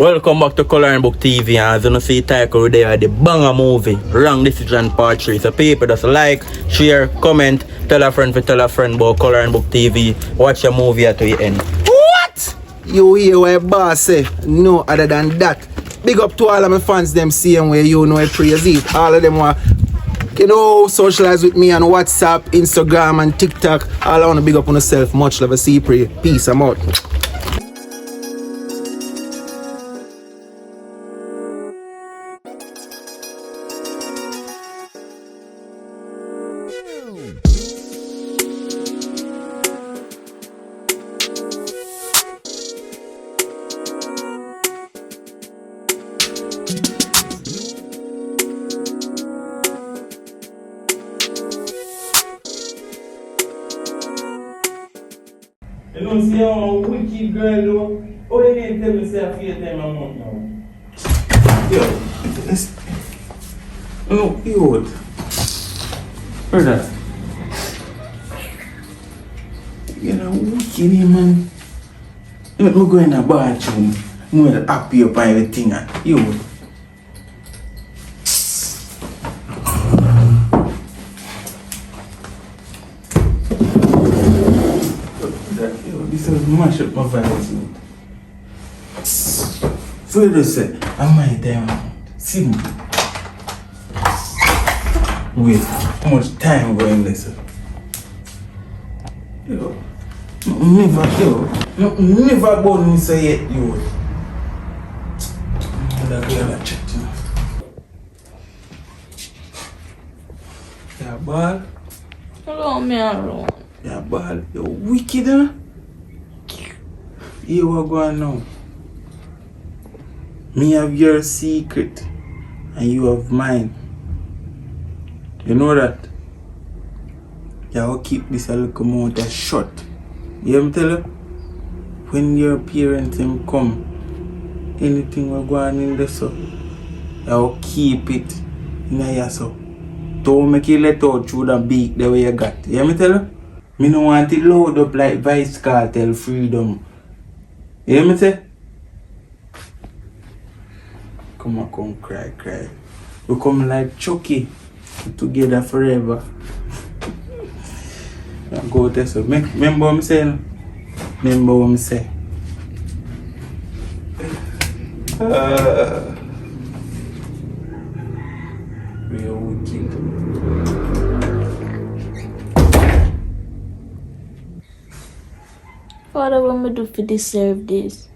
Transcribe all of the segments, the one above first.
Welcome back to Coloring Book TV, and as you know, see title there, the banger movie, Wrong Decision Part 3. So people just like, share, comment, tell a friend about Coloring Book TV. Watch your movie at the end. What? You hear what boss say? No other than that. Big up to all of my fans, them same way you know I praise it. All of them want, socialize with me on WhatsApp, Instagram and TikTok. All I want to big up on yourself. Much love, I see you, pray. Peace, I'm out. You don't see how a wicked girl though? Oh, you didn't tell me say a few time a month now. Yo, it's... No, you old. Where's that? You know, wicked man. Let me go in a bathroom. I'm going to happy up and everything. You old. This is mash up my vibes. So you just say, I might die. See me. Wait, how much time going this? Yo, never born me say yet, you. That girl I checked you. Yeah, ball. Hello, me alone. Yeah, ball. You're wicked, huh? You are going now. Me have your secret and you have mine. You know that? You will keep this a little more shut. You hear me tell you? When your parents come, anything will go on in the so, you will keep it in your so. Don't make it let out through the beak the way you got. You hear me tell you? Me no want it load up like Vice Cartel Freedom. You hear me say? Come cry. We come like Chucky. Together forever. Go test it. Remember what I'm saying? Remember what I'm saying? We are wicked. Father, what me do to deserve this?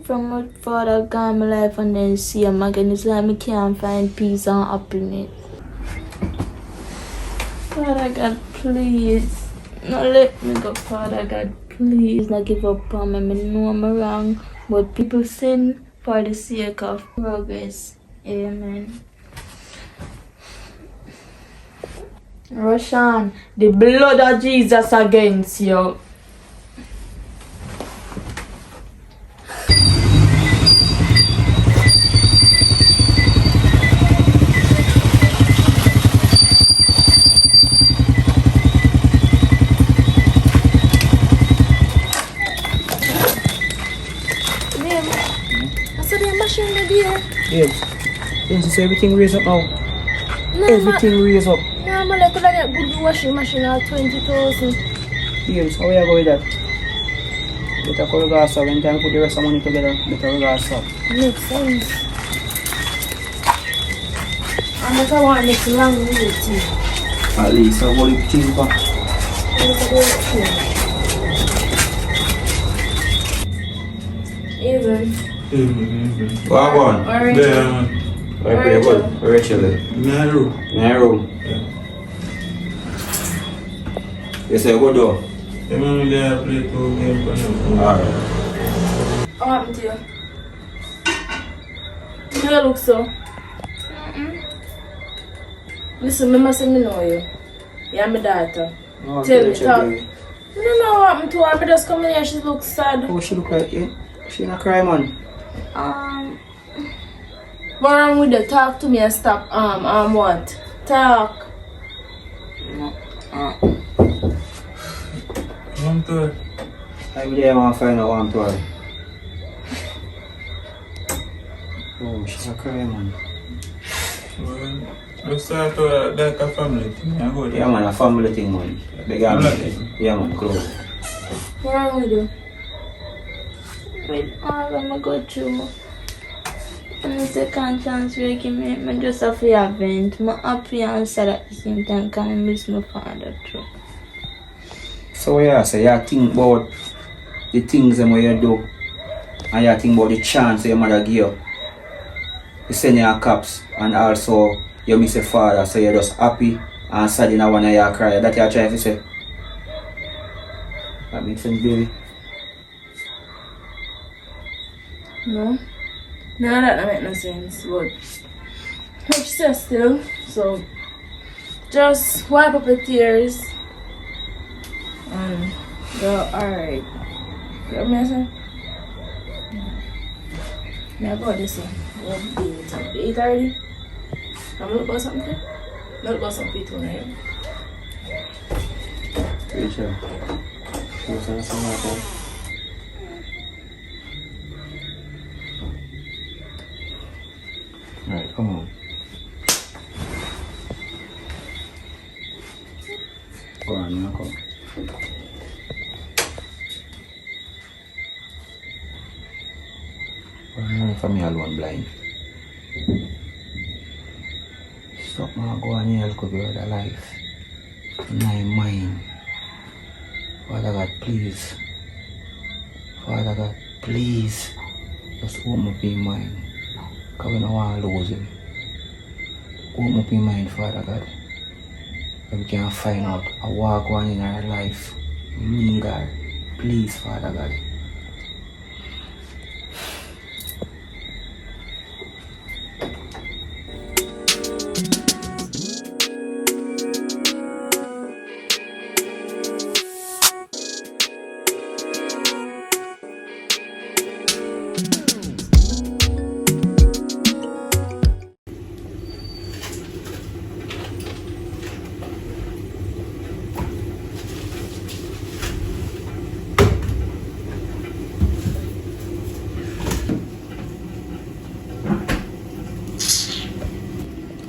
From my father gone my life and then see him again, it's like I can't find peace and happiness. Father God, please. No let me go, Father God, please. Not give up on me. I know I'm wrong, but people sin for the sake of progress. Amen. Roshan, the blood of Jesus against you. Yes, so everything raise up now. No, Everything raise up. No, man, I could get good washing machine at 20,000. Yes, how you go with that? Better call gas up. When time put the rest of money together, better gas up. Makes sense. And if I want next long waiting. At least I will cheaper. Even. What one? Rachel. Rachel. Narrow. You say go do? You remember they play 2 games for them? Alright. What happened to you? How you look so? Listen, I must know you. You're my daughter. No, Tell me, talk. I don't know what happened to her. I just come in here, she looks sad. Oh, she look like you? She not cry, man. What wrong with the talk to me and stop what? Talk. One tour. Every day I want to find out one tour. Oh, she's a cry, man. Well, let's start out like a family thing. I go there. Yeah, man, a family thing, man. They got Like me. it. Yeah, man, close. What wrong with you? With all I'm go through. And the second chance we give me just a free event. I'm happy and sad at the same time because I miss my father too. So yeah, so you think about the things them what you do, and you think about the chance your mother give you. You send your cops, and also you miss your father, so you're just happy and sad in one of your cry. That you're trying to say. That makes sense, baby. No. No, that don't make no sense, but hope she says still, so just wipe up the tears and go alright. You know what I'm saying? Yeah, go this way. Go eat already? I'm look about something? No, look about something too, right? Rachel, you say something like that? Alright, come on. Go on, you come. For me alone blind. Stop man, go on here, could be other life. My mind. Father God, please. Father God, please. Just open up your mind. Because we don't want to lose him. Open up your mind, Father God. So we can find out a walk one in our life. We need her. Please, Father God.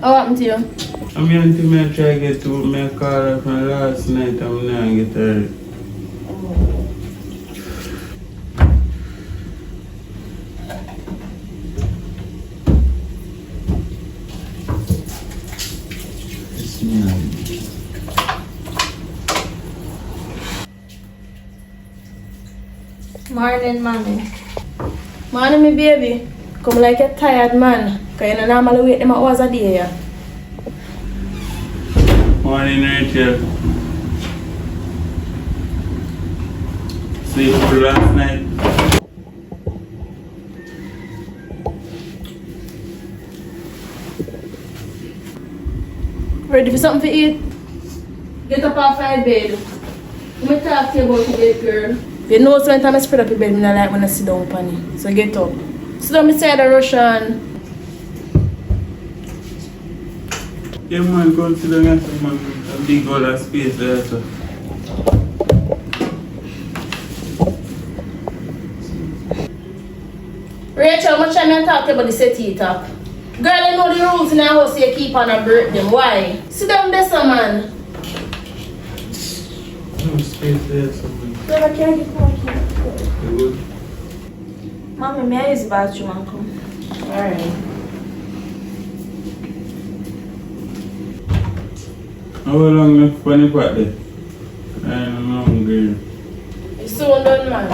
What happened to you? I'm going to try to get to my car from last night. I'm not get her. Morning, mommy. Morning, me baby. Come like a tired man. Because you don't normally wait them hours a day. Yeah? Morning, Rachel. Sleep for last night. Ready for something to eat? Get up off my bed. Let me talk to you about the bed, girl. You know, so anytime I spread up your bed, I like when I sit down on it. So get up. Sit down beside the Russian. Yeah, man, go and sit down and say, man, a big all that space there, so. Rachel, much time I talk about the set talk. Girl, you know the rules in our house, so you keep on and break them. Why? Sit down there, some man. No space there, so. Girl, I can't get back here. You good? Mommy, may I use the bathroom and come? Alright. How long left for the pot there? I'm hungry. You soon done, man.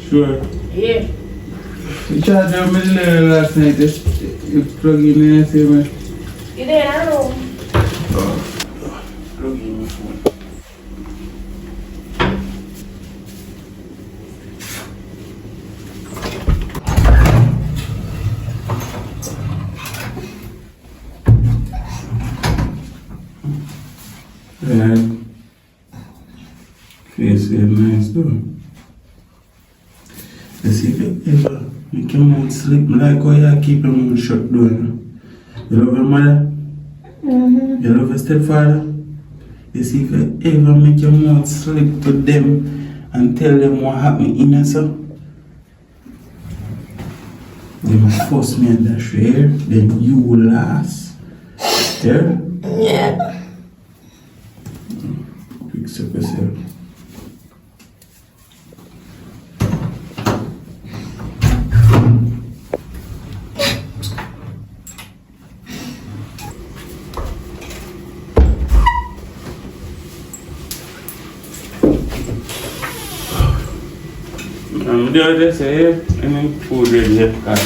Sure. Yeah. You charged your middle last night, you plug in and say, man. You there in the room? Plug in my phone. And face is nice though. You see if you ever make your mouth sleep like how you keep your mouth shut though. You love your mother? Mm-hmm. You love your stepfather? You see if you ever make your mouth sleep to them and tell them what happened in us. Then force me and dash here, then you will last. There? Yeah. Fix up yourself. I'm just say any food ready here. Alright.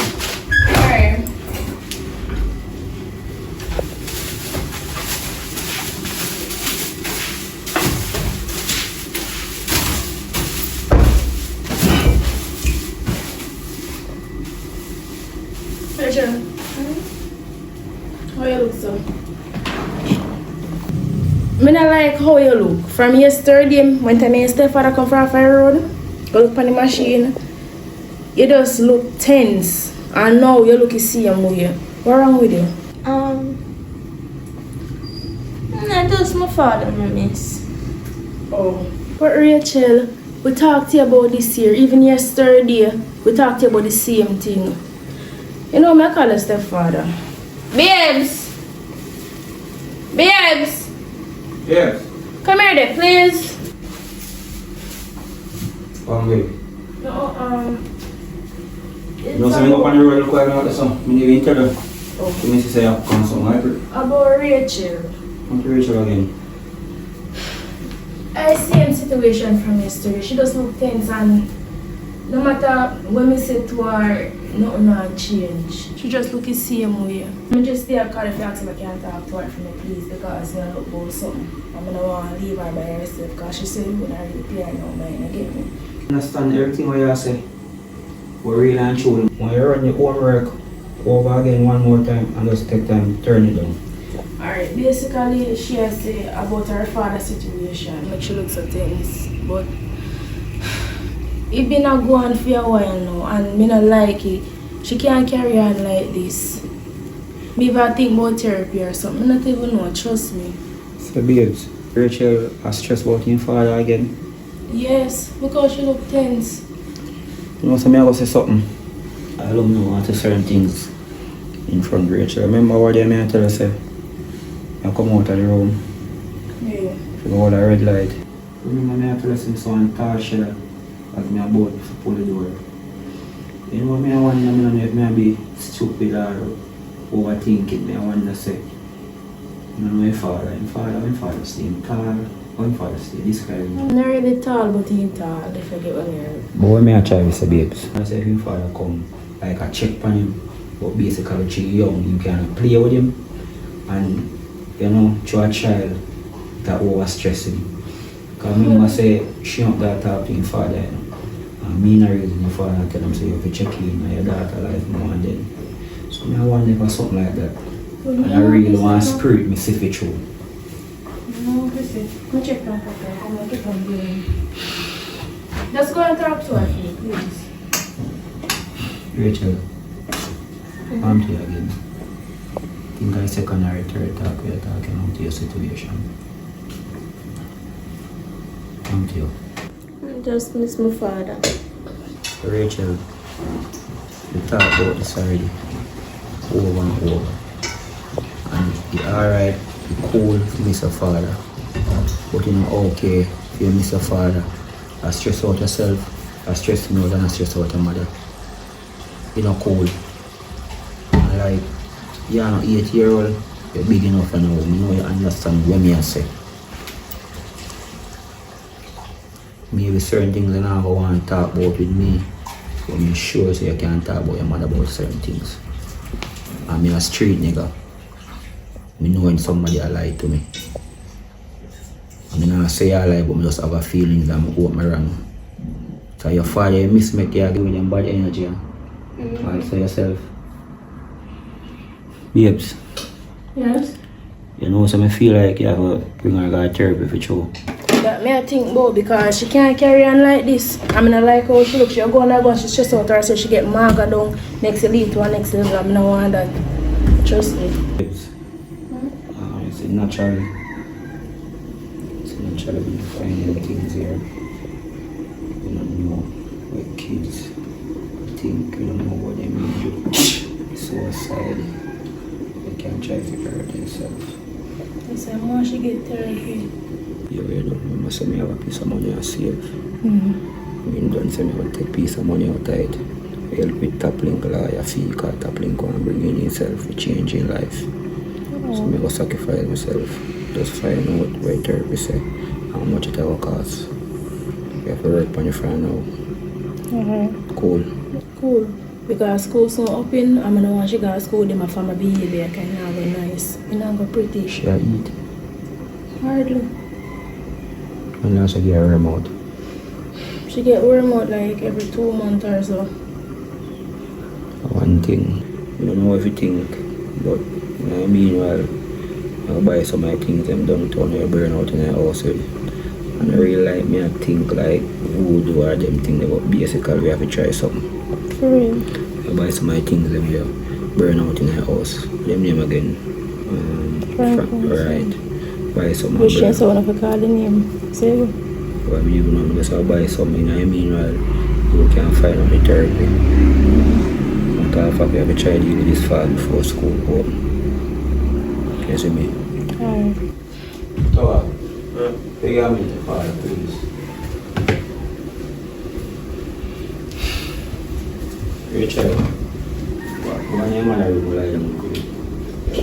Rachel, how you look so? Me not like how you look. From yesterday, when time your stepfather come from fire road, go look on the machine. You just look tense, and now you look the same way. What wrong with you? Not just my father, my miss. Oh, but Rachel, we talked to you about this year. Even yesterday, we talked to you about the same thing. You know, I call her stepfather. Babes! Babes! Yes. Come here there, please. Come with. No, No, so I go on the road, look like I some. I need to interview. Oh. You need to say I come some library. About Rachel. Come to Rachel again. I same situation from yesterday. She does look tense, and no matter when we say to her, nothing not change. She just look the same way. I just stay at call if you ask if I can talk to her for me, please, because I look about something. I don't want to leave her by herself because she said you wouldn't really pay her no mind. You get me? I understand everything what you say. But really and truly, when you run your own work over again one more time and just take time to turn it down. Alright, basically she has say about her father's situation, like she looks so tense, but it been a go on for a while now and me not like it. She can't carry on like this. Me even think about therapy or something, I not even know, trust me. So babes, Rachel has stressed about your father again. Yes, because she look tense. You know, so me I go say something. I don't know how to certain things in front of Rachel. Remember what day I tell her say? I come out of the room. Yeah. She go out the red light. Remember me I tell her say someone touch her as me about to pull the door. You know me I wonder me if me be stupid or overthinking. Me I wonder say, you know my father stay tall. My father stay this kind. I'm not really tall, but he's tall, if I get what you're. But when I try to say babes, I say if your father come, like I check on him, but basically she's young, you can play with him, and you know, to a child that over stress him. Because remember say, she not that talk to your father, you know. And me not reason your father tell him say you have to check in on your daughter life more and then. So I wonder if something like that. And I really want spirit me see it through. No, listen. Go check on her. Come on, keep on doing. Just go and talk to her, please. Rachel, I'm to you again. I think I second or third talk we are talking about your situation. I'm to you. I just miss my father. Rachel, we talked about this already over and over. And it's alright, it's cool to miss a father. But you know, okay, if you miss a father, I stress out yourself, I stress me out and I stress out your mother. You know, cool. And like, you're an 8-year-old, you're big enough and you know you understand what I say. Maybe certain things you never want to talk about with me, but I'm sure so you can't talk about your mother about certain things. I'm a street nigga. I know when somebody a lie to me. I mean, I say I lie, but I just have a feeling that I'm hope me wrong. So your father, you miss me, you're giving them bad energy. Right, so yourself. Babes. Yes? You know, so I feel like you have to bring her to therapy for sure. That me I think about because she can't carry on like this. I mean I like how she looks. She go and go and she stress out her so she get maga down next lead to her next level. I mean I want that. Trust me. Babes. It's natural. It's natural when you find things here. you don't know what they mean. Suicide. You can't try to hurt yourself. I said, Mom, she get therapy. You remember say me have a piece of money I save. Mm-hmm. You don't say me will take piece of money out of it. Help with top link lawyer fee, because top link can bring in yourself, change in life. So me go sacrifice myself. Just find out where therapy say how much it will cost. You have to work on your friend now. Cool. Cool. Because school so open, I'm gonna want she go to school, them a family behavior can now go nice. You know, go pretty. She a eat. Hardly. And also get her remote. She get worm out like every 2 months or so. One thing, you don't know everything, but meanwhile, I buy some of my things them downtown, you burn out in the house. And I really like me, I think like voodoo or them things, but basically we have to try something. For real. I buy some of my things them here, burn out in the house. Them name again. Right. Buy some. Which is one of the call the name. Say it. Well, I even know because I buy something, I meanwhile, you can find out the therapy. If I have to try to deal with this fall before school open. You see me? Alright. Toa, pega me the file, please. Richard, what are your mother will I am good? Good.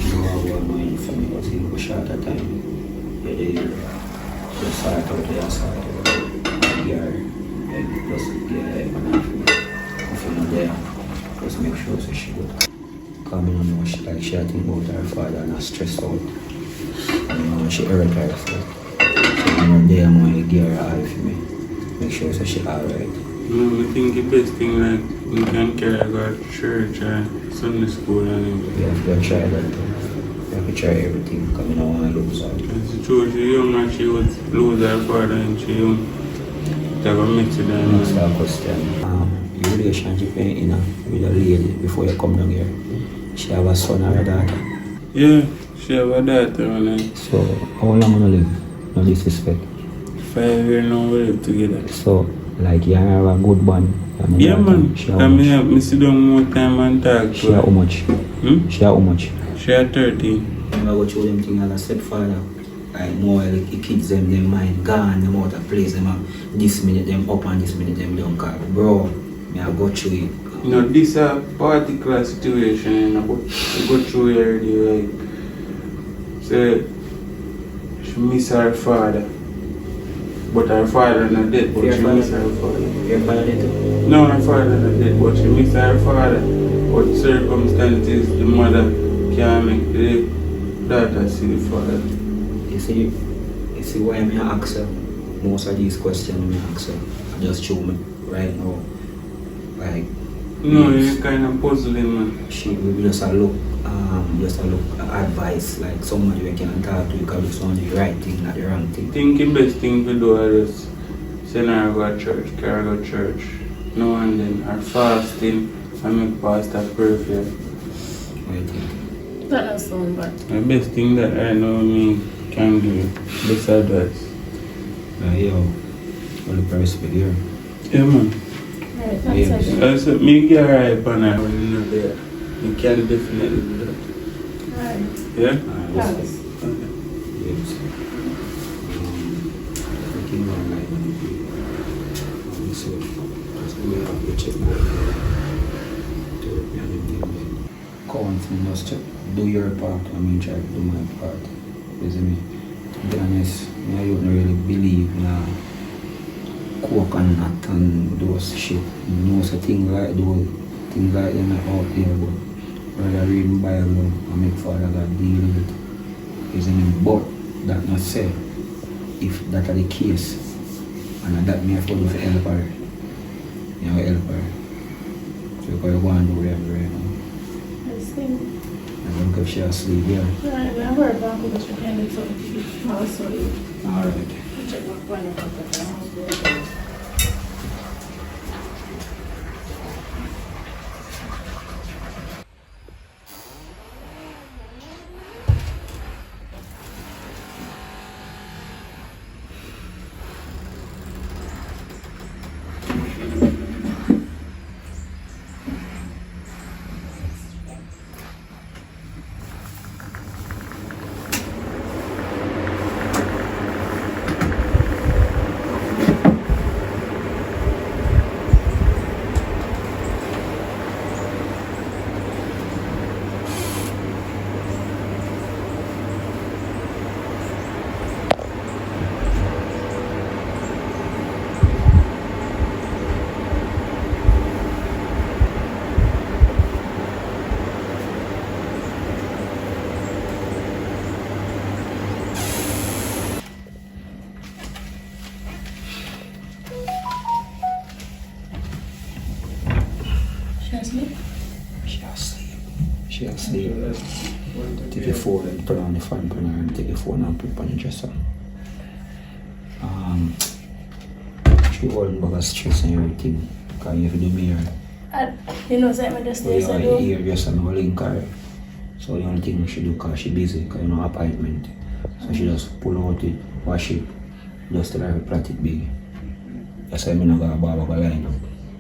No, I want my family was in a shorter time. They just start out there, start out. Plus if you're not there, just make sure so she good. Come in and she like she think about her father and not stressed out. And she hurt herself. So when you're there, I'm going to give her all for me. Make sure so she alright. No, I think the best thing like you can carry her to church or Sunday school and You have to try that too. You have to try everything because you don't want to lose her. it's true, she young and she would lose her father and she young. Have a mix with them. Next question. Your relationship in with a lady before you come down here. She have a son or a daughter? Yeah, she have a daughter and So how long you live? No disrespect. 5 years now we live together. So like you have a good bond. Yeah man, She how much? I sit down more time and talk to She how much? She how much? She at 13. I go through them things as a stepfather. Like more like the kids them mind gone, them out of place, them this minute them up and this minute them down. Cause bro, me I go through it. You know, this a particular situation, you know, but I go through it already, like, say, she miss her father, but her father not dead, but she miss her father. Your father dead? No, her father not dead, but she miss her father. But circumstances, the mother can't make the daughter see the father. You see why I ask her most of these questions I ask her. I just show me right now. Like no, you're kind of puzzling, man. She will just a look advice, like somebody we can talk to, you can do something the right thing, not the wrong thing. I think the best thing to do is just send her go to church, carry her go to church. No and then her fasting and make pastor pray for her. What do you think? That does sound bad. The best thing that I know me can do, best advice. Yo, all the respect here. Yeah, man. Alright, Yes. thanks. I said, me get right upon her when you're not there. You can definitely do that. Alright. Yeah? Thanks. Okay. Yes. Looking online so we have to check my just do your part, I mean try to do my part. You see me? To be honest, I don't really believe in coconut and those shit. Most of things like those things like them are out there, but rather reading Bible and make Father God deal with it. You see me? But that not say if that are the case and that me afford to help her. You know, help her. So you can go and do whatever right now. I see. I don't know if she asleep here. Alright, when I work back, I'm just trying to do something. I'll show you. Alright. Check my phone and put it down. sleep. Take your phone and turn on the fan for her and take your phone and put it on the dresser. She holding back a stress and everything. Because you have to do me here. You know, so I just So you say are here just on the link her. So the only thing she do because she busy, because you know appointment. So she just pull out it, wash it, just tell her to plait it big. That's why I don't go back a line up.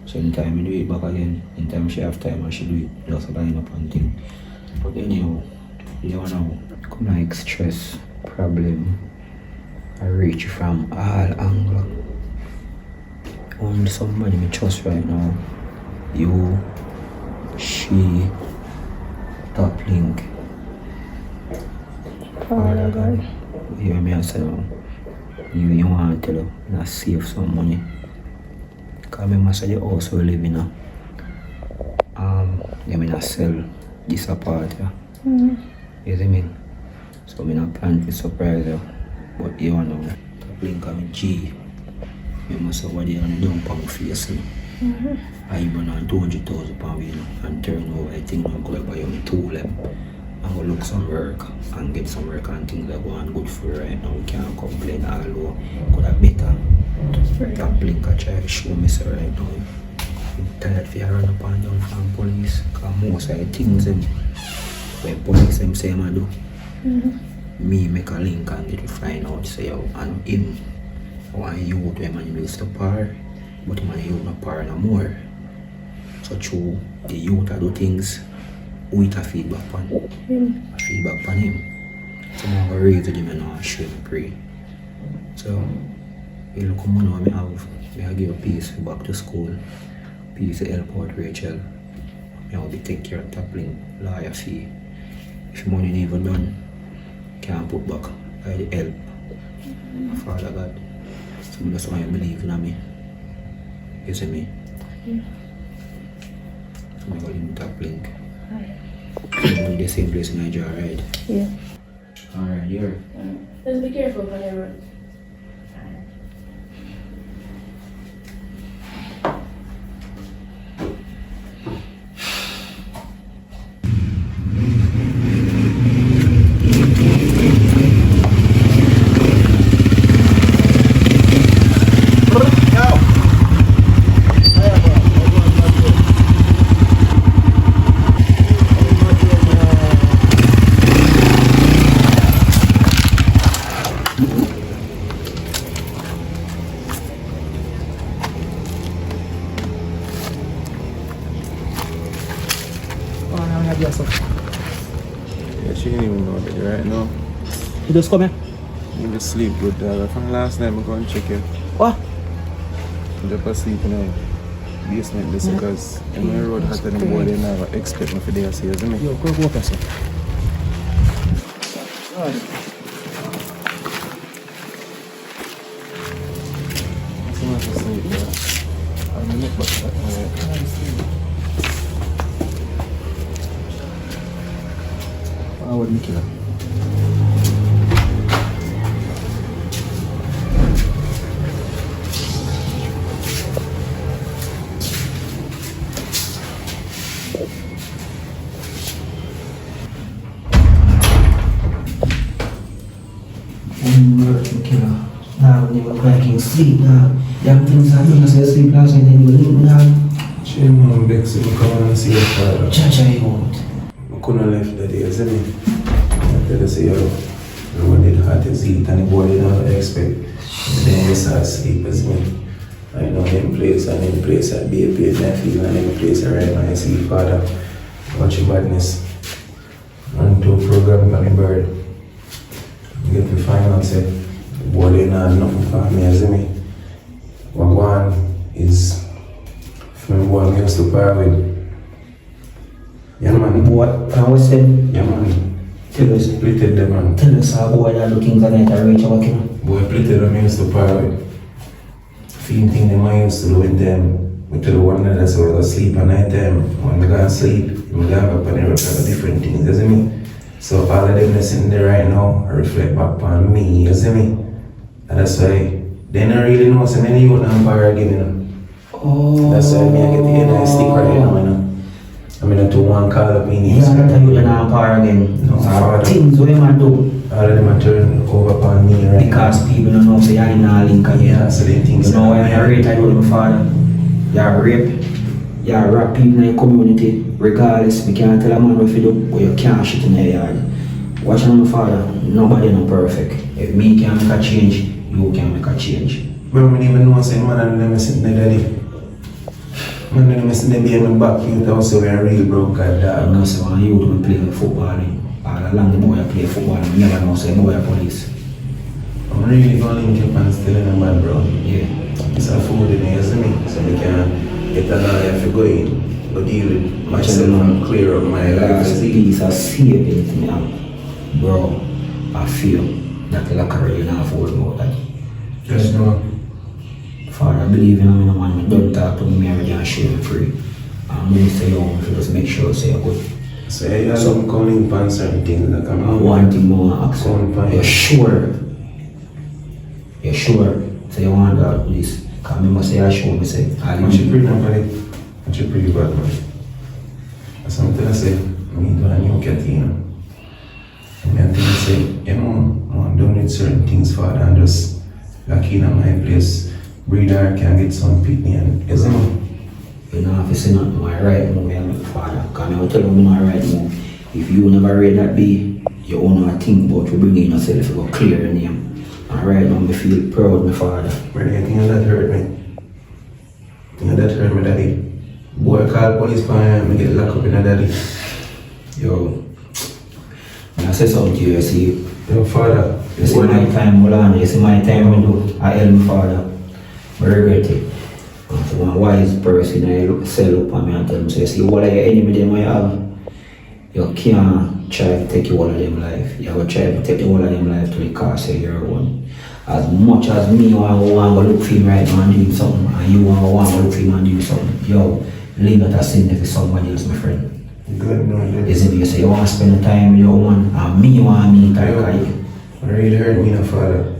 So anytime I do it back again, anytime she have time and she do it, just line up and thing. But anyhow, you don't know, come like stress, problem, I reach from all angles. Only somebody me trust right now. You, she, top link. Father God. You hear me I say now? You want to tell her, not save some money. Because I remember the house we live in now. You mean I sell this apart, yeah? You see me? So I not plan to surprise her. But you know, top link on G. You must have what they on the down on my face. I burn on 200,000 pounds and turn over. I think I'm going to buy a tool. I'm going to look some work and get some work and things that go on good for right now. We can't complain all over. Could have better. That blinker try to show me so right now. I'm tired of run up and down from police. Because most of the things when police them say I do, me make a link and get to find out say yo and him. One youth when man used to par, but man youth not par no more. So true, the youth do things, we a feedback on him. Feedback on him. So I'm going to raise him and I'll show him pray. So, you look how money I give a piece back to school, piece to help out Rachel. I will be take care of tackling lawyer fee. If money never done, can't put back by the help. Father God. So that's why I believe in me. You see me? Yeah. So I'm going to top link. Alright. The same place in Nigeria, right? Yeah. Alright, here. Just be careful when you run. Yeah, she didn't even know that right now. You just come here. You just sleep good, dog. From last night, I'm going to check you. What? I'm just sleep in the basement this because in my road hot and the boy they never expect me for there, see, isn't it? Yo, go walk us. So much to sleep, yeah. I'm not back that way. I wouldn't kill her. Now, when you were cracking sleep, now, young things happen as I sleep last night, and you were living now. She mom begs me to come and see your father. Chacha, you won't. I couldn't left that day, isn't it? I tell her, say, yo, the road did hot as heat and the boy did not expect. And then he started sleep as me. I know him place and him place at BAP and I feel and him place right now I see father watching badness. And to program on the bird. Get the final say, the boy did not have nothing for me, as me. What one is from what I used to par with. Yeah, man. What? I was saying? Yeah, man. Tell us. Splitted them, man. Tell us how boy that looking at night and Rachel walking. Boy, splitted them, I used to par with. Same thing them I used to do with them. We tell the one that so I go sleep at night time. When I go to sleep, I go up and I reflect on different things, you see me? So all of them that's in there right now, I reflect back on me, you see me? And that's why they don't really know so many youth and bar giving them. Oh. That's why me I get the NI stick right now, you know. I mean, I don't want to call up me. Yeah, that time you're not power again. No, father. Things what you man do. All of them are turning over upon me right Because now. people don't know say you're in a link again. Yeah, so they think You know why I rate I do my father? You're rape. You're rap people in your community. Regardless, we can't tell a man what you do, but you can't shit in the yard. Watch my father, nobody no perfect. If me can make a change, you can make a change. Bro, I don't even know say man and them sitting there daddy. Man and them sitting there being back you tell so we're real broke at I that. know say when you do play football, all along the boy play football, you never know say boy police. I'm really gonna link up and still in a man, bro. Yeah. It's a food in here, see me? So we can get a lawyer to go in, go deal with myself and clear up my life. Last piece of saving to me, bro. I feel that like I really not afford about that. Just know. Father, I believe in me, man. Don't talk to me, I just show me free. I'm going to stay home to just make sure say I'm good. So you have some calling upon certain things that come out. One thing more ask you. You're sure? You're sure? So you want that please? Because I must say I show me say I should pretty nobody. I should pretty bad man. That's something I say. I need to have a new cat, you know. And I think I say, you know, I don't need certain things for that and just lock in at my place. Breeder can get some pitney and isn't it? you know, if you say not my right move, I make father. Because I will tell you my right move. If you never read that B, you own a think about you bringing yourself to go clear your name. And right now, I feel proud, my father. Brother, you think that hurt me? You know that hurt me, daddy? Boy, call police for him and get locked up in a daddy. Yo, when I say something to you, you see, Your father. you see my time, hold on, you see my time when I help my father. I regret it. So one wise person, I look, sell up on me and tell him, so you see, what are your enemy them I have? You can't try to take all of them life. You have to try to take all of them life to the cost of your own. As much as me want to look for him right now and do something, and you want to look for him and do something, yo, leave that as sin for somebody else, my friend. Good, no, You see me, you say you want to spend the time with your woman, and me want me to It really hurt me, no father.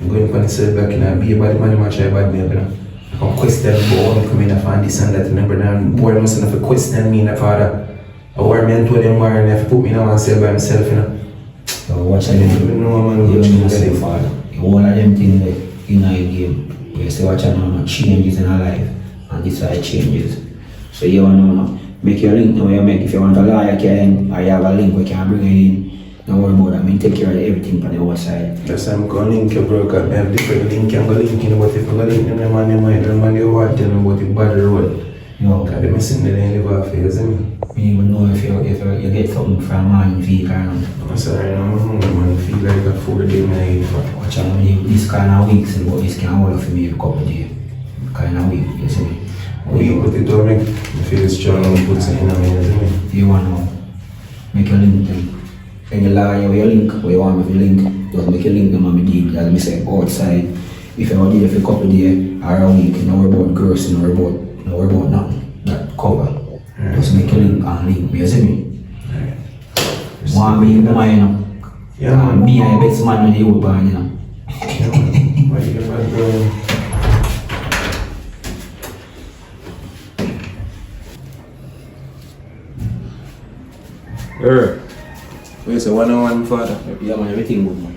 I'm going for the cell back in a be a bad man, I try bad me, you know. I can question about when come in and find this and that, and then boy must have to question me, no father. I wear me and told them where and have to put me in one cell by himself, you know. So watch I out, don't know, man, you what don't you say get. father. All of them things that in a game, you say watch out now, changes in our life, and this are changes. So you want to know, make your link now, you make, if you want a lawyer, can, or you have a link we can bring you in. Don't worry about that, I mean take care of everything on the outside. That's why I'm going to link your broker. I have different link, I'm going to link in, but if I'm going to link them, man, they might, them man, they want to tell me about the bad road. Yo, Because they're missing the lane, live off here, isn't it? you even know if you get something from a man vehicle or not. I'm sorry, I'm hungry, man. I feel like a 4-day man. Watch out, this kind of weeks, but this can hold for me a couple of days. Kind of week, you see me. We put it on me. I feel strong and put it in a minute, isn't it? If you want to make your link them, any lawyer with your link, where you want me to link, just make your link them on my deal. As I say, outside, if you want to do it for a couple of days or a week, no worry about girls, no worry about nothing. That cover. Just make your link and link me, you see me? Want me in the mind, you know? Yeah, man. Me and the best man in the whole band, you know? Yeah, man. What you get bad, bro? Wait, so 101 father? Yeah, man, everything good, man.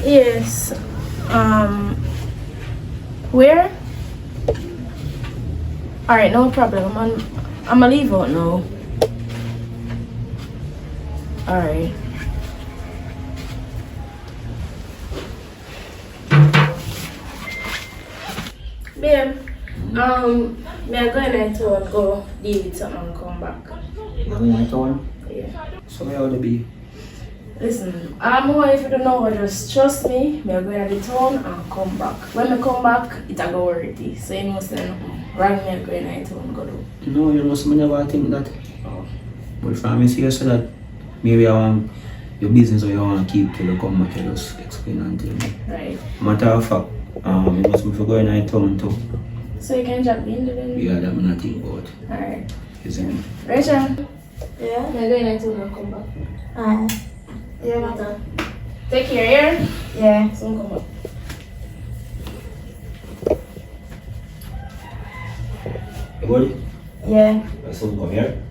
Yes. Where? Alright, no problem. I'm gonna leave out now. Alright. Babe, me I go in there to go deal with something and come back. You going to town? Yeah. So where would it be? Listen, I'm more if you don't know, just trust me. Me going to the town and come back. When I come back, it's a go worth it. So you know, say wrong me going to the town go do. No, you must never think that. Oh. But if I see you say that, maybe I want your business or you want to keep till you come back, you just explain and tell me. Right. Matter of fact, you must be for going to the town too. So you can drop me in the room? Yeah, that I'm not think about. Alright. Isn't it? Rachel, Yeah? I'm going to the town and come back. Alright. Yeah, matter. Take care, yeah? Yeah. Soon come back. You got it? Yeah. Let's come here.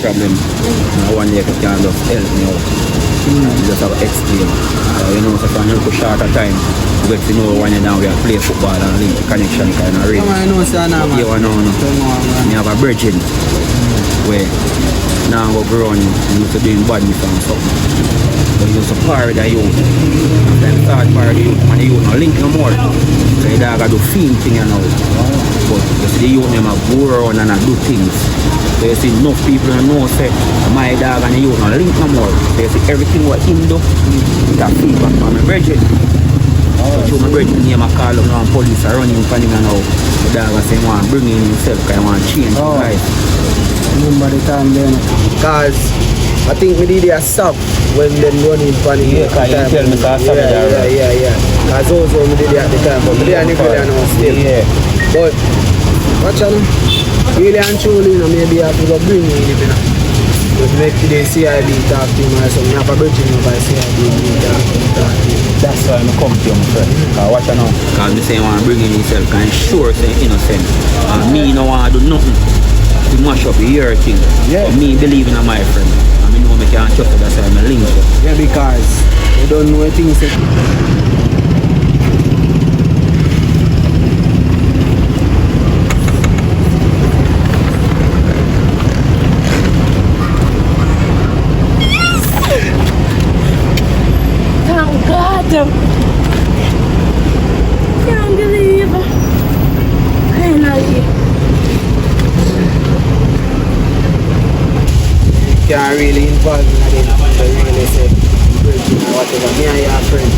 Problem. One day I can just help me out. Just have to explain. You know, so for a shorter time, you get to know when you're down, we play football and link the connection kind of real. I know, sir, now, man. You know, I have a bridging where now I go growing, you used to doing badminton and something. But you used to par with the youth. And then start par with the youth, and the youth not link no more. So you dog do film thing you know. But you see the youth them go around and do things. So you see enough people who know say my dog and the youth not link no more. So you see everything what him do, with a feedback from my brethren. So my brethren name I call up now and police are running for him now. The dog was saying want bring in himself because he want change his life. Remember the time then, cause I think we did a stop when them running for the Yeah, cause you tell me so I stop it there. yeah. Cause also we did it at the time, but we didn't know still. Yeah. But watch out, really and truly, you know, maybe I have to go bring him, you know. But make the CID talk to him or something. I have to bring him by CID talk to him. That's why I come to you, my friend. Cause watch out now. Cause me say I want to bring in himself, cause I'm sure say innocent. And me no want to do nothing to mash up your thing. Yeah. But me believing in my friend. And me know me can't trust it, that's why I'm link you. Yeah, because you don't know things. Thank God. Can't believe. Finally. Can't really involve in it. They really say, whatever, me and your friend.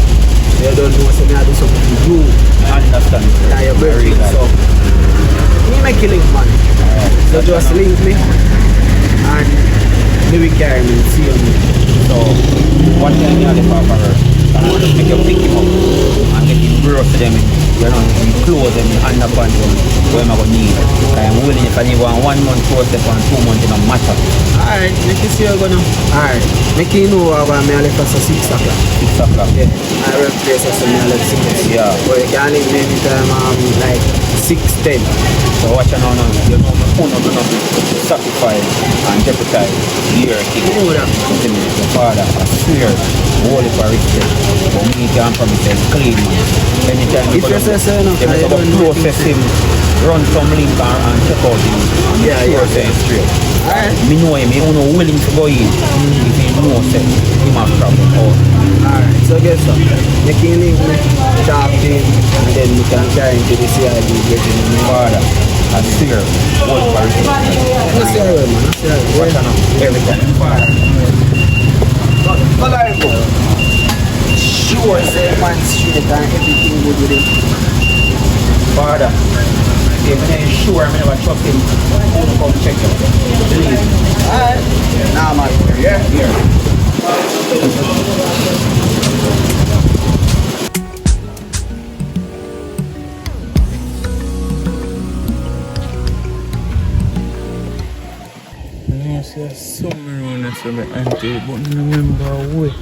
They don't know, so me I do something to you. I understand. Now you're breaking, so me make you link, man. So just link me and me will carry me, see you. So, what can you do for her? Can I just make you pick him up and get him gross to them, you know, you close them, underpants them, where am I going to need? I'm willing if I need 1 month process and 2 months, it don't matter. Alright, make you see you go now. Alright, make you know about me I left us at 6 o'clock. 6 o'clock. Yeah, I replace us and me I left 6. Yeah. But you can leave me anytime like 6:10. So watch out now, you know, my phone do nothing to sacrifice and jeopardize your king. You know that. The father, I swear, holy for respect. But me can promise him clean, man. Anytime If you say so, no, they I must don't know process him, run some link and check out him. And Yeah, sure yeah. say him straight. Alright. Me know him, he only willing to go in. If he knows him, he must travel out. Alright, so guess what? Make you link me, talk to him, and then we can carry him to the CID getting him. Father, I swear, holy for respect. Let's see how well, man. Let's see how well. Watch out now, every time. Father. But like, sure, say man straight and everything good with him. Father, If I'm not sure, I'm never trust him. I'm come check it. Believe. Alright. Nah, man. Yeah. I saw something around there for my auntie, but I remember where.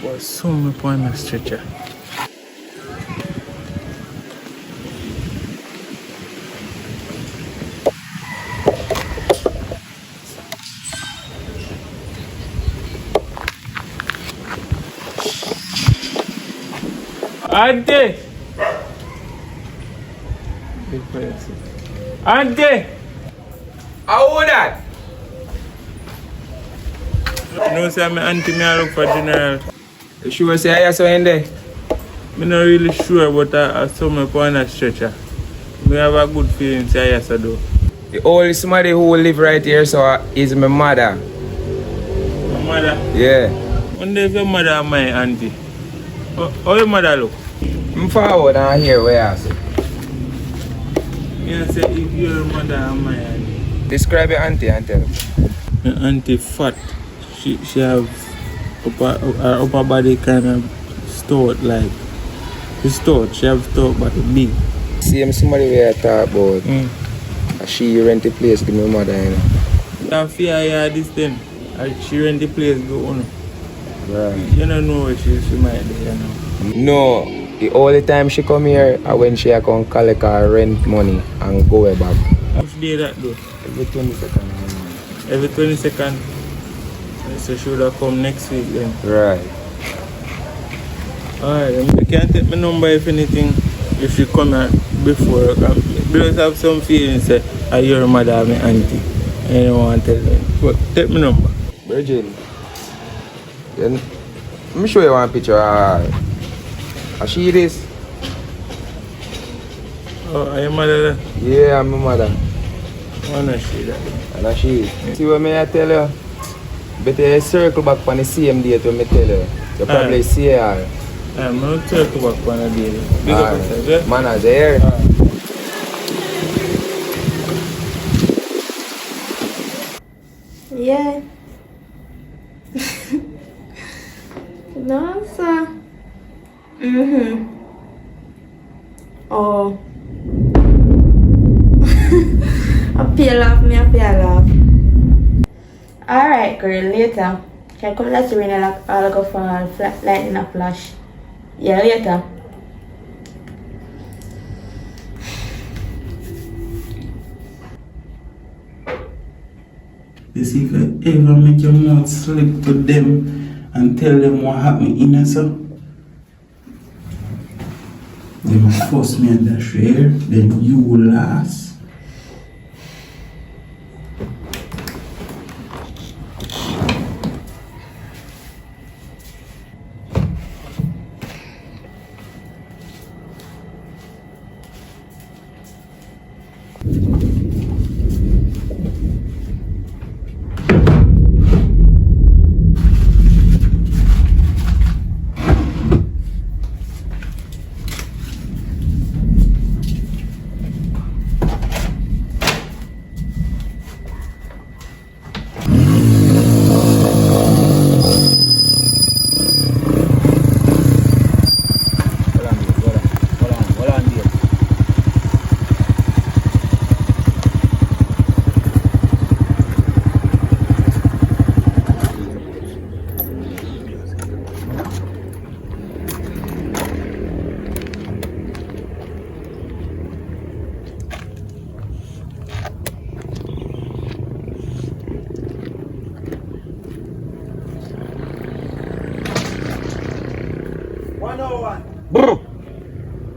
But something upon the stretcher. Auntie! Auntie! How old that? You know, say my auntie me I look for general. You sure say I saw in there? I'm not really sure, but I saw me upon a stretcher. I have a good feeling say yes I do. The only somebody who will live right here so is my mother. My mother? Yeah. One day your mother and my auntie. How your mother look? I'm forward and here where I say. You say if your mother and my auntie. Describe your auntie and tell me. My auntie fat. She have her upper body kind of stout like. It's stout. She have stout but big. Same somebody where I talk about. She rent the place to my mother, you know. I fear this thing. She rent the place go on. Right. You don't know where she might be, you know. No. The only time she come here is when she come collect her rent money and go way back. Which day that though? Every 22nd. Every 22nd. So she would have come next week then. Right. Alright, you can take my number if anything, if she come here before. Because I have some feelings that I hear your mother and my auntie. And I don't want to tell them. But take my number. Virgin. Then, let me show you one picture. How she this? Oh, are your mother there? Yeah, I'm my mother. I want to see that. And she is. See what I tell you? Better circle back on the same date when I tell you. You probably see her. I'm going to circle back on a day. Big up yourself, yeah? Man, are there. Yeah. No, sir. Oh. I peel off. Alright, girl, later. Can I come let you in I'll go for a lightning a flash. Yeah, later. You see, if I ever make your mouth slip to them and tell them what happened in us, they will force me on that share, then you will last.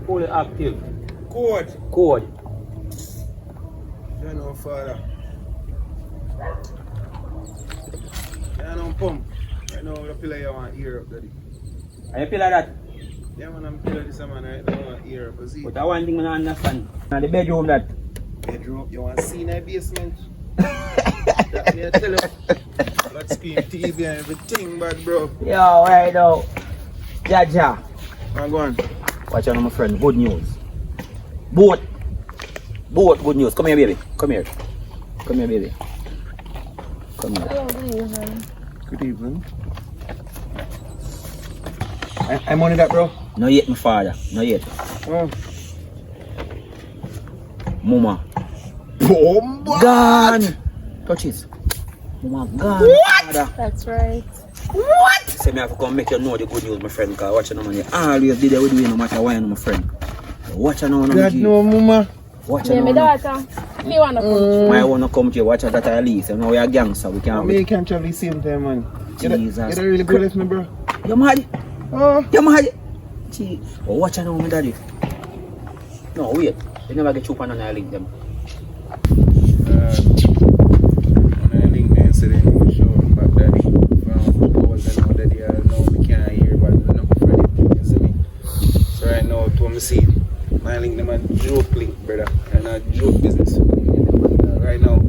Fully active. Code. You know, father. You know, pump. Right now, the pillar you want ear up, daddy. And you feel like that? Yeah, man, I'm pillar this man right now, I want ear up. See, But that one thing I understand. Now the bedroom that. bedroom, you want to see in the basement? That me I tell you. Flat screen TV and everything, bad bro. Yo, right now. Jaja. I'm going. Watch out, my friend. Good news. Boat. Both good news. Come here, baby. Come here. Come here, baby. Come here. Hello, good evening. Good evening. I'm on that, bro. No yet, my father. No yet. Oh. Mama. Bomba! Gone. Touch it. Mama gone. What? Father. That's right. What? Say me have to come make you know the good news, my friend. Because watch you know, man. You always did it with you no matter why, my friend. Watch you know, God no, mama. Watch Yeah, you my know. daughter. Me wanna come. I wanna come to you. Watch out that at least. You know we are gangster. We can't. Me can't travel the same time, man. Jesus. You really good with me, bro. You mad? Oh. You mad? Gee. Oh, watch out now, my daddy. No, wait. You never get you on and link them. When I link the incident for sure, but daddy, from hours and now daddy, I know we can't hear but enough for it. You see me? So right now, to me see, my link them a joke link, brother, and a joke business. Right now,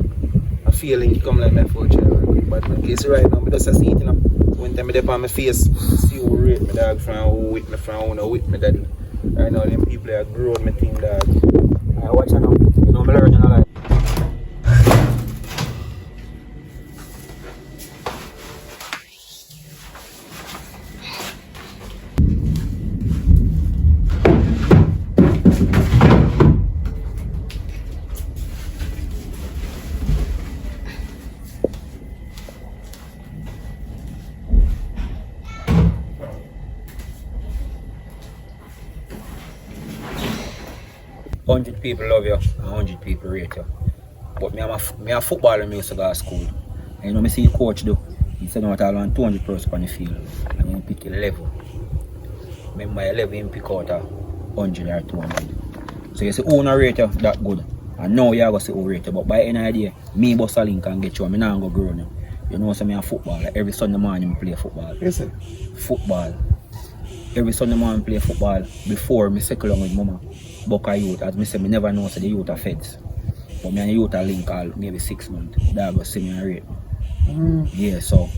I feel link come like my fortune, but in case right now, I just see it, you know. When time I dip on my face, see who rate me dog from who with me from who no with me daddy. Right now, them people are growing me thing dog. Watch out now. You know me learn in life. Hundred people love you, and 100 people rate you. But me a footballer, me used to go to school. And you know, me see the coach do. He said, no, I want 200 person on the field. And he pick a level. Remember, my level, he pick out 100 or 200. So you say, who not rate you that good? And now you're going to say who rate you. But by any idea, me bust a link and get you. I'm not going to grow now. You know, so me a footballer. Every Sunday morning, I play football. Yes, sir. Football. Every Sunday morning, I play football. Before, I cycle along with mama. Buck youth, as I say, I never know so the youth are feds. But me and the youth are linked all maybe 6 months. That go see me and rate me. Yeah, so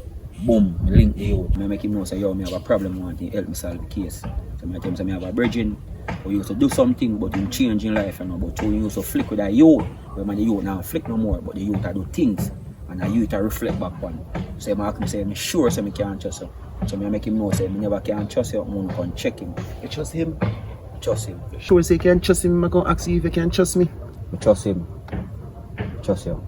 boom, I link the youth. I make him know say, yo, I have a problem, I want to help me solve the case. So I tell him say I have a virgin who used to do something but him change in life, you know, but who used to flick with that youth. But man, the youth now flick no more, but the youth do things and the youth reflect back on. So I ask him say, I'm sure so I can't trust you. So I make him know say I never can trust you, I'm going to check him. You trust him? Trust him. Sure, say you can trust him. I'm going to ask you if you can trust me. I trust him. Trust you.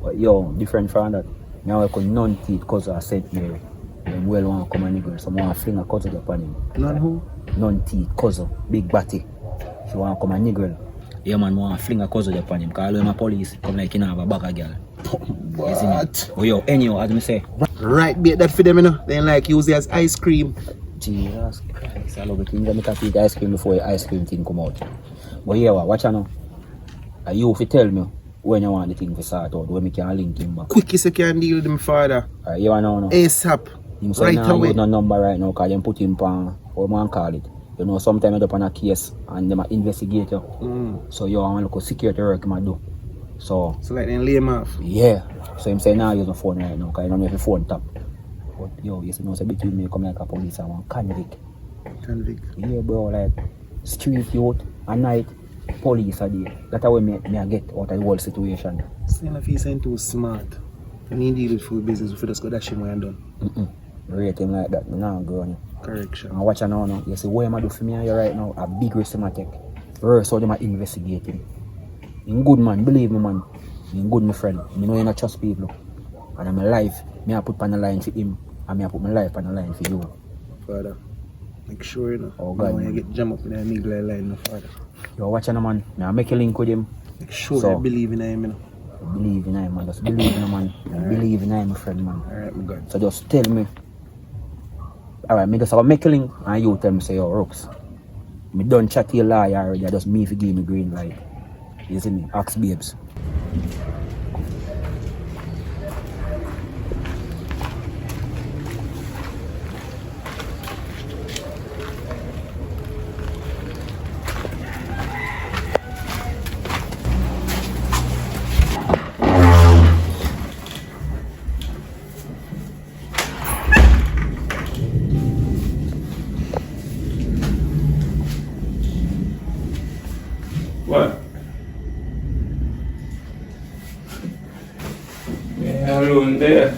But yo, different from that. Now I could non-teeth cause of St. Mary. Them well want to come and nigga. Some want to fling a cousin upon him. None who? Non-teeth, cousin, big batty. She want to come and nigga. Yeah man, want to fling a cousin upon him. Because all my police come like you know have a bag of girl. What? Oh yo, anyhow, as I say. Right, bait that for them, you know. They like use it as ice cream. Jesus Christ, I love it. You need to eat ice cream before the ice cream thing come out. But yeah, watch out now. You if you tell me when you want the thing to start out, when we can link him back. Quick as you can deal with him, father. You want to know? ASAP. Him say Right nah, away. use no number right now because them put him on, what man call it. You know, sometimes you up on a case and them investigate you. So you want to look at security work him do. So like then lay him off. yeah. So him say nah use my phone right now because you don't know if your phone tap. But yo, you know, say between me come like a police and one convict. Convict. Yeah, bro, like street youth at night, police are there. That's how me I get out of the whole situation. Saying if he's too smart. And he deal with food business if he just go dash him when done. Rate him like that, now growing. Correction. And watch now, now. You see what am I do for me and you right now? A big risk I take. First, how them investigate him. He's good man, believe me man. He's good my friend. I know you not trust people. And in my life, me I put on the line for him. And I put my life on the line for you. Father, make sure you know. Oh God, when you man. get jammed up in a middle line, no father. Yo, watch now man. I make a link with him. Make sure So- you believe in him, you know. Believe in him, man. Just believe in him, man. Believe in him, my friend, man. Alright, my God. So just tell me. Alright, me just have a make a link and you tell me say, yo, Rooks. Me done chat to your lawyer already. I just me if you give me green light. You see me? Ask babes. What? alone there.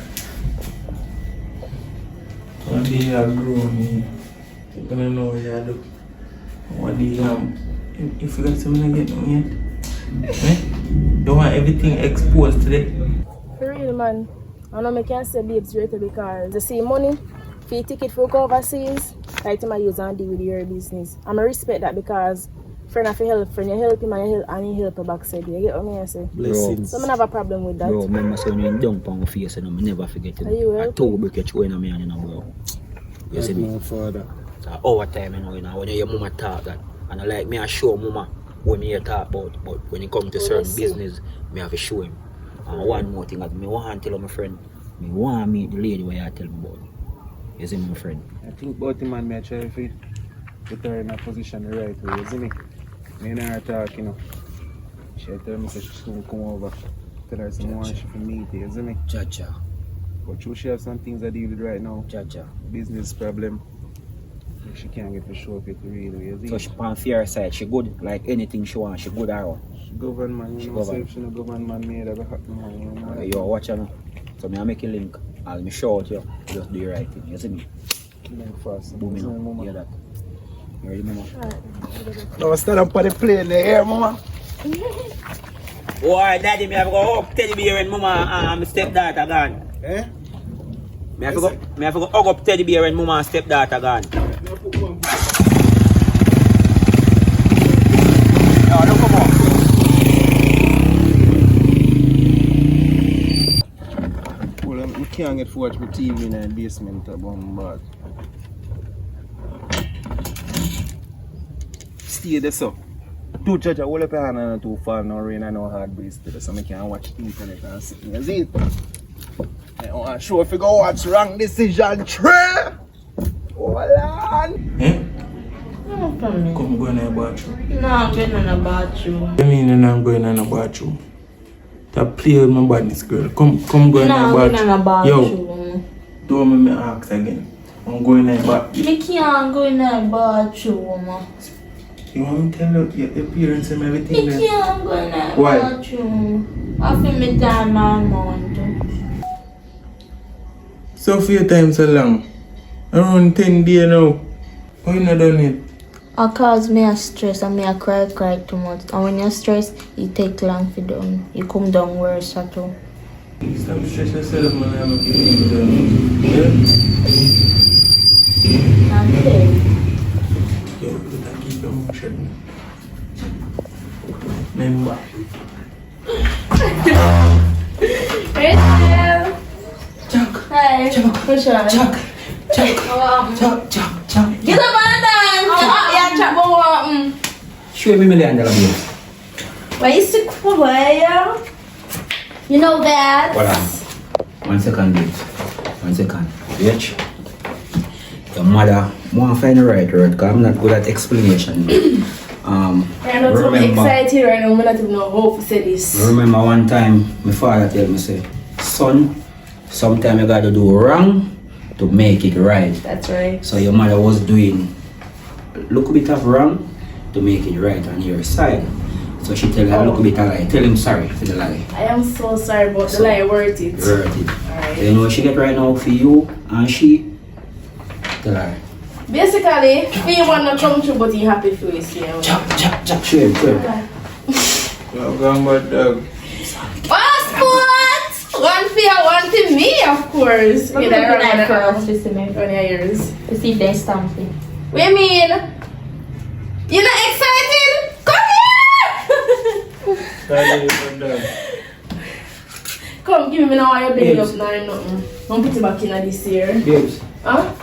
One day I grow me. You're gonna know what I do. One day if you got something to get on yet. Eh? Don't want everything exposed today. For real, man. I know I can't say babes right because they see money for your ticket for go overseas, right to my use and deal with your business. And I respect that because friend have to help, friend you help him and you help her backside. You get what I say? Blessings. So I don't have a problem with that. Bro, remember saying you jump on my face and I never forget it. Are you I helping? told break your chewing on me and you know, bro. You see me? No further. So our time, you know, when your mama talk that. And I like me, I show mama what me talk about. But when it comes to certain business, me have to show him. And one more thing, that me want to tell my friend, me want to meet the lady where you tell me about. You see me, my friend? I think about the man, I try to put her in a position the right way, you see me? Me and her talk, you know. She tell me that she's going to come over. Tell her some more she can meet you, you see me? Cha-cha. But she has some things I deal with right now. Cha-cha. Business problem. She can't get to show up it really, you see? So she on fair side, she good, like anything she want, she good around. She government, you She know, so govern. if she no government made her go happen, man, you know. Yo, watch her now. So me I make a link, I'll me show out you, just do the right thing, you see me? Link fast. Boom, you You see me, know, mama? hear that. You ready, mama? Now stand up on the plane there, mama. Boy, daddy, me have to go up teddy bear and mama and my stepdaughter gone. Eh? Me have to go hug up teddy bear and mama and stepdaughter gone. No, don't come on. Well, I can't get to watch my TV in the basement of but stay there, so. Two church, I hold up your hand and too far, no rain and no hard breeze today, so I can't watch the internet and sit here. See it? I want to show if you go watch Wrong Decision 3. Hold on. Eh? No problem. Come go in the bathroom. No, I'm going in the bathroom. I mean, I'm going in the bathroom. That play with my badness, girl. Come go in the No, I'm going in bathroom. the bathroom. Yo, don't make me ask again. I'm going in the bathroom. Me can't go in the bathroom. You want me to tell you your parents and everything? Me then? can't go in the Why? bathroom. I feel me down my month. So for your time so long. Around 10 days now. Why you not done it? I cause me a stress and me a cry too much. And when you're stressed, it take long for down. You come down worse at all. Stop stressing yourself, man. I'm not getting done. Yeah? And then, Yo, you better keep your mouth shut. Remember. Rachel! Chuck. Hi. Push on. Chuck. Get up and dance! Yeah, Chuck, but Show me $1 million bill. why you sick for where? You know that? Hold on. 1 second, babes. 1 second. Bitch. Your mother want to find the right word because I'm not good at explanation. I'm not so excited right now. I'm not even know how to say this. Remember one time my father tell me say, son, sometimes you gotta do wrong to make it right. That's right. So your mother was doing a little bit of wrong to make it right on your side. So she tell her a little bit of lie. Tell him sorry for the lie. I am so sorry, but the lie worth it. Worth it. Alright. So you know what she get right now for you and she? Tell her. Basically, we want to come true, but you happy for us. Yeah. Chop, show him, show him. You're going bad dog. Passport! One for you, one to me, of course. I'm Yeah, looking at that first to see me. on your ears. To see if they stamp it. What do you mean? You're not excited? Come here! Sorry, bad dog. Come, give me now your belly Babes. up now and nothing. Don't put it back in this year. Babes, Huh?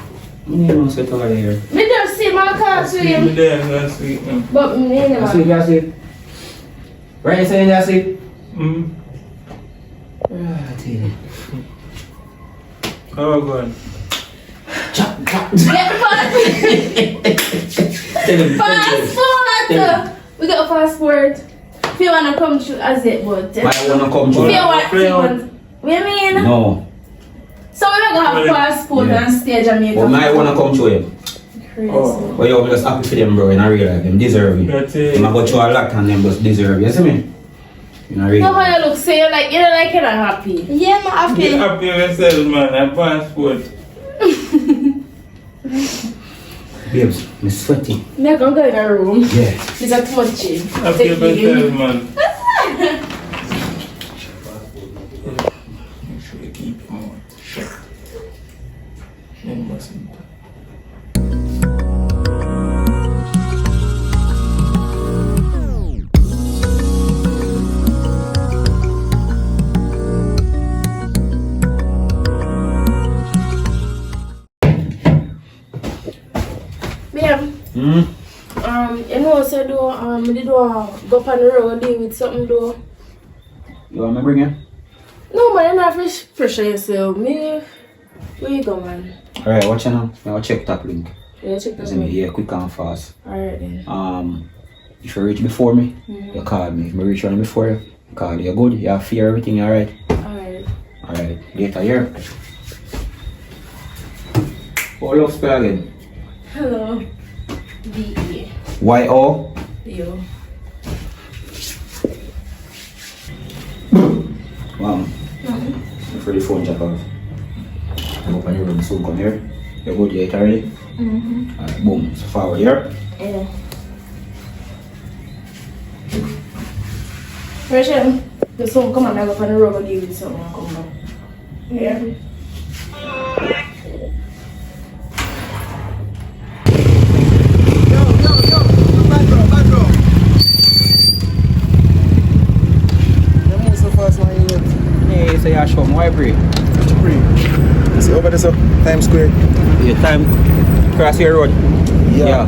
you know sit over here. Me just see my car to Sleep him. there, I'm gonna sleep. But me That's it, never. that's it. Right, you saying that's it? How are you going? Chop. Get passport! We got a passport. If you wanna come through as it, but I wanna come if you to want, what you mean? No. So we're not gonna have a passport Yeah. and stay Jamaica. But I wanna come to him. Crazy. Oh. But yo, I'm just happy for them, bro, and I realize them deserve it. That's it. Them I go through a lot and them just deserve it. You see me? You know, really. No, how you look, say you like, you don't like it, I'm happy. Yeah, I'm happy. Be happy with yourself, man. A passport. Babes, I'm sweaty. I'm gonna go in a room. Yeah. It's a too much change. Happy with yourself, man. Make sure you keep your mouth shut. You mustn't. Babe, you know, so we did go up on the road deal with something though. You want me to bring you? No, man, you're not pressure yourself. Me, where you go, man? Alright, watch you now. I'll check top link. Yeah, check that Listen me, out. yeah, quick and fast. Alright then. If you reach before me, you call me. If I reach around before you, call you. You good? You have fear, everything, you alright? Alright. Alright, later here. What love spell again? Hello. D-E. Y-O? Yo. Wow. I'm for the phone jack off. I'm up on your room soon, come here. You good? You eat already? Alright, boom. So forward here. Yeah. Rachel, the son come on, I go on the road and deal with something and come down. Yeah. Hey, say you show me why break. See over there, so Times Square. Your time cross your road. Yeah.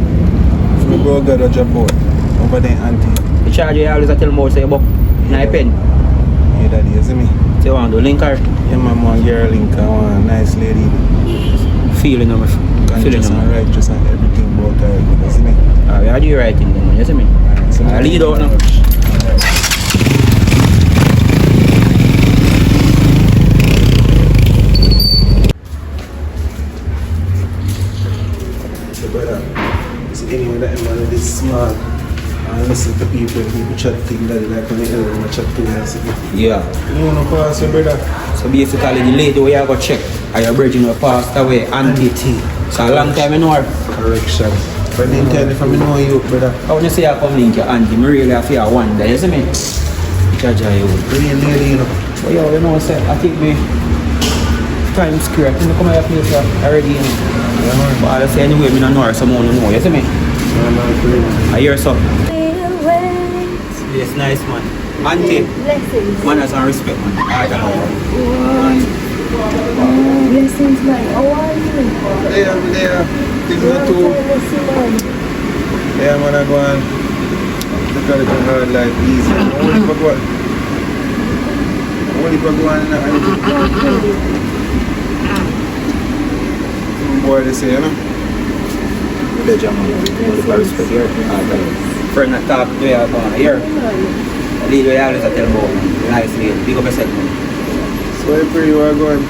We go get a job board. Over there, auntie. The charge you always tell me about say you buck 9 pen. Yeah, daddy, you see me? So you want to link her? Yeah, man, one girl link, I want a nice lady. Feeling of me. Feeling Conscious of and me. righteous and everything about her. You see me? Alright, I do the right thing then, man. You see me? So I lead out now. So, brother, see anyway that man is smart. And listen to people chat things that they like when they hear them chat to us. Yeah. You wanna pass your brother? So basically the lady where you go check are your virgin who passed away, auntie. So a long time you know her. Correction. But then tell if I know you, brother. How when you say you come link your auntie, me really have to wonder, you see me? Jaja you. Real lady, you know. But yo, you know say I think me time square, I think me come here place already, you know. Yeah, man. But I say anyway, me don't know her, someone know, you see me? Yeah, man, please. I hear so. Yes, nice man. Auntie, Blessings. manners and respect man. Blessings, man. How are you? There. Things are too. Yeah, man, I go on. Look at it hard life easy. Only for go on. Only for go on. Boy, they say, you know. Beja man, only for respect here. Friend that talk to you about here. Lead where you always tell about nice lady. Big up yourself man. So I pray you are going.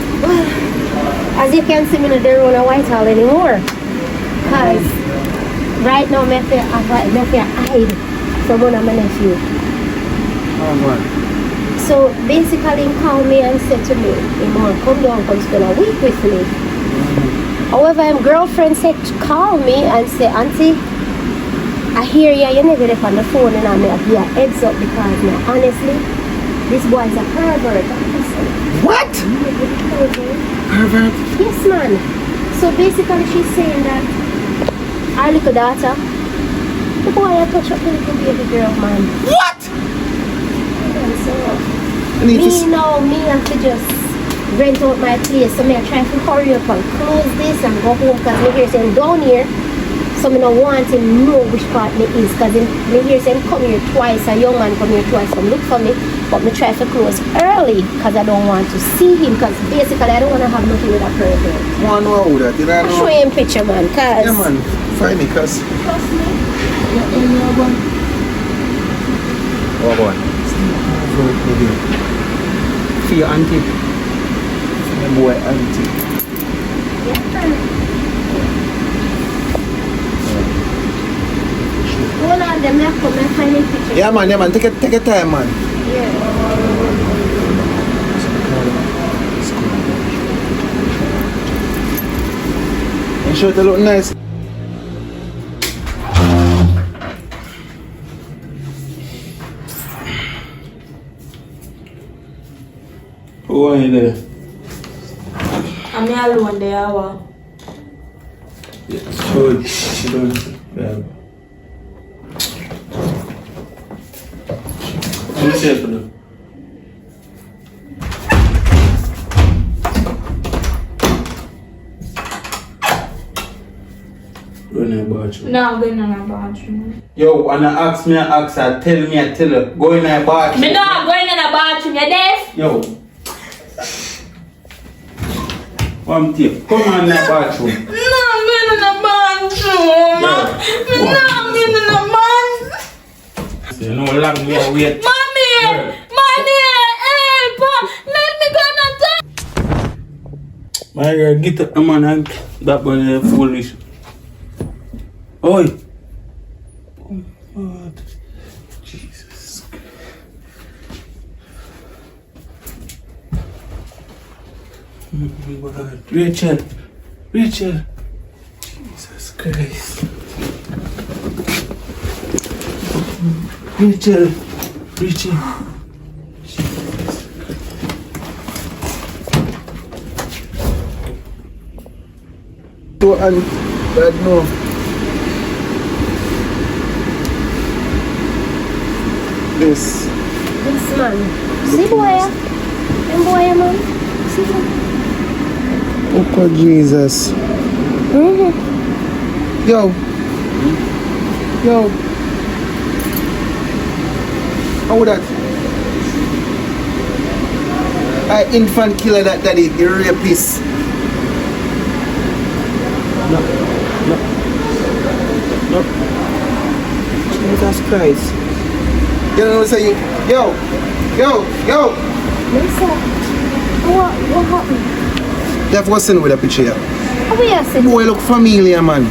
As you can see, me not there on a Whitehall anymore. Because right now, I feel hide from one of my nephew. Oh, man. So basically, he called me and said to me, he want to come down, come spend a week with me. However, my girlfriend said to call me and say, Auntie, I hear you never left on the phone and I'm going to give you a heads up because now, honestly, this boy is a pervert. What? Pervert? Yes, man. So basically, she's saying that our little daughter, the boy I touch up the little baby girl, man. What? And so, I need to me have to just rent out my place. So I try to hurry up and close this and go home because me hear saying down here. So I don't want him to know which part me is because me hear saying come here twice, a young man come here twice, come look for me. But me try to close early because I don't want to see him because basically I don't want to have nothing with a pervert. You want to know who that? Did I know? Show him picture, man, cause Yeah, man. Find me, cuz. trust me. Oh boy. For your auntie. My boy, auntie. Hold on, them have come and find a picture. Yeah, man. Take your time, man. You sure it look nice? Who are you there? I'm here alone there, hour. So she don't. Yeah. What you say for them? Go in the bathroom. No, I'm going in the bathroom. Yo, wanna ask me, ask her, tell me, I tell her. Go in the bathroom. Me no, I'm going in the bathroom, you deaf? Yo. One tip. Come on in the bathroom. No, I'm going in the bathroom. Yeah. Me no, I'm going in the bathroom. You know, long way I wait. Mommy! Mommy! Help! Let me go and talk. My girl, get up, man, and that boy foolish. Oi! Oh, God. Jesus. Oh, God. Rachel! Rachel! Jesus Christ. Rachel! Rachel! So, and that no. This. This man. See boy? Them boy, man. See him? Oh, Jesus. Yo. Yo. How would that? I infant killer that daddy, the rapist. No. Jesus Christ. You know what I'm saying? Yo. Listen. What happened? That was sitting with a picture here. How we are sitting? Boy look familiar, man.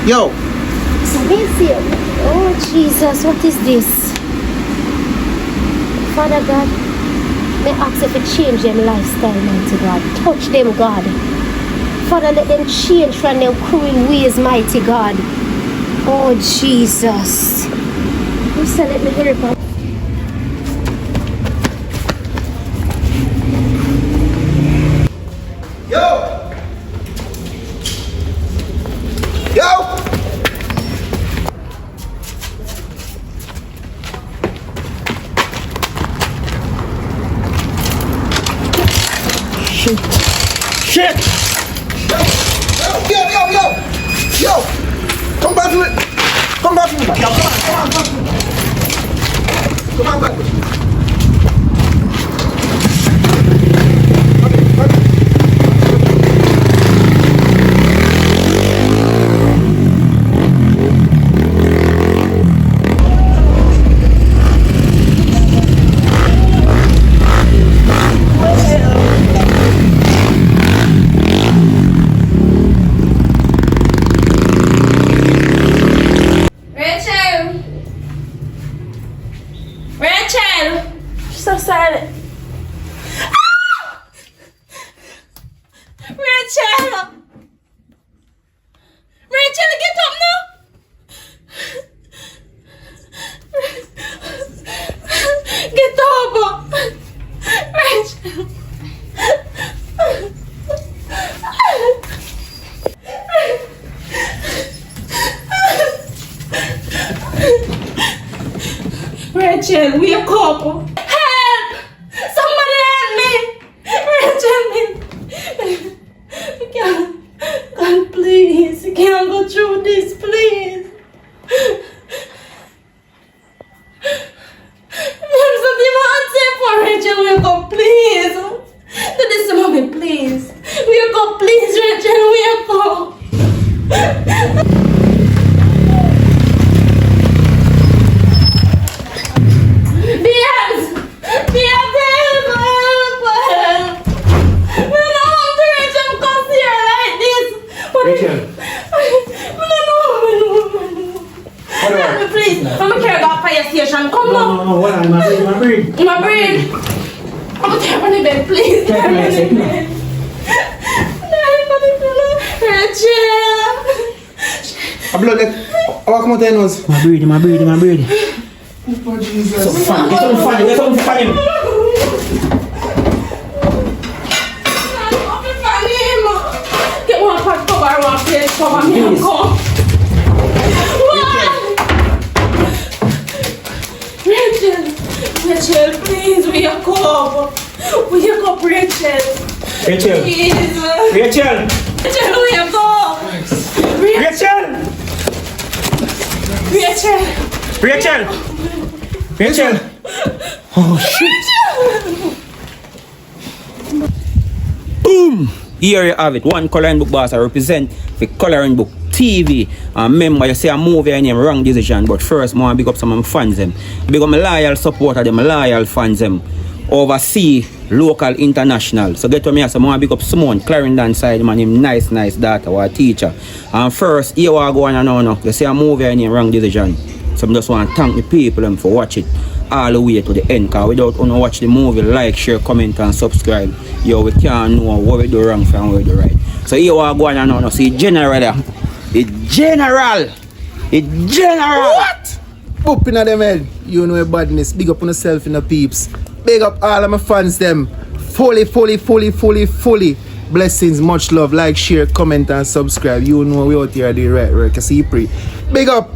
Yo. Listen. Oh, Jesus. What is this? Father God, may I ask if you change their lifestyle, mighty God. Touch them, God. Father, let them change from their cruel ways, mighty God. Oh, Jesus. Listen, let me hear it. Shit! Yo! Come back to it! Come back to it! Come on back! Rachel, wake up! Help! Somebody help me! Rachel, I can't. God, please. I can't go through this, please. I'm something about to say for Rachel, wake up, please. Do this to mommy, please. Wake up, please, Rachel, wake up. Babes! hold on, my breed. My breed. I'm gonna tap on the bed, please. Tap on the bed. Rachel. A blood that. Oh, come on, tell us. My breed. Oh, Get Jesus. something funny. Get one part cover, one plate cover, me and go. Rachel, please, wake up. Wake up, Rachel. Rachel. Please. Rachel. Rachel, wake up. Rachel. Rachel. Rachel. Oh shit. Boom. Here you have it. One Coloring Book Boss I represent the Coloring Book TV. And remember, you say a movie and name Wrong Decision, but first I want to big up some of my fans them. Big up my loyal supporter them, my loyal fans them. Overseas, local, international. So get to me, so I want to big up Simone, Clarendon side, man, him nice daughter or teacher. And first, here I go on and on. You say a movie and name Wrong Decision. So I just want to thank the people them for watching it all the way to the end. Because without watch the movie, like, share, comment and subscribe, yo, we can't know what we do wrong from what we do right. So here I go on and on. See, general there. It's general. What? Up in them head. You know badness. Big up on yourself in the peeps. Big up all of my fans them. Fully. Blessings, much love. Like, share, comment and subscribe. You know we out here do the right work. I see you pray. Big up.